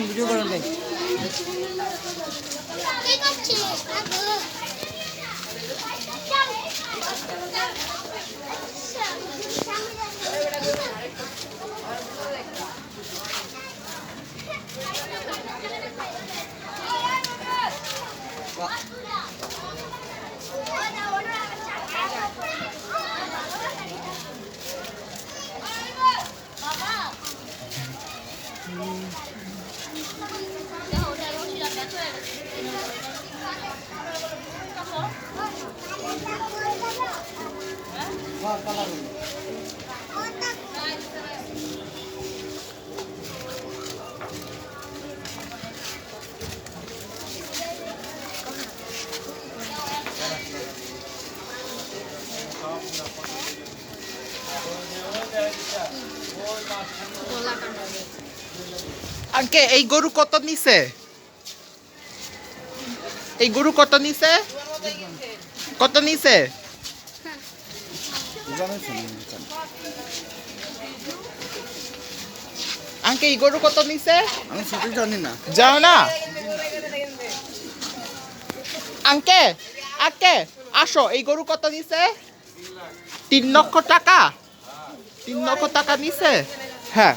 Video করেন ভাই। আঙ্কে এই গরু কত নিছে? এই গরু কত নিছে? কত নিছে? আঙ্কে এই গরু কত নিছে? আমি সেটা জানি না। যাও না আঙ্কে, আঙ্কে আসো, এই গরু কত নিছে? 3 লক্ষ টাকা। 3 লক্ষ টাকা নিছে। হ্যাঁ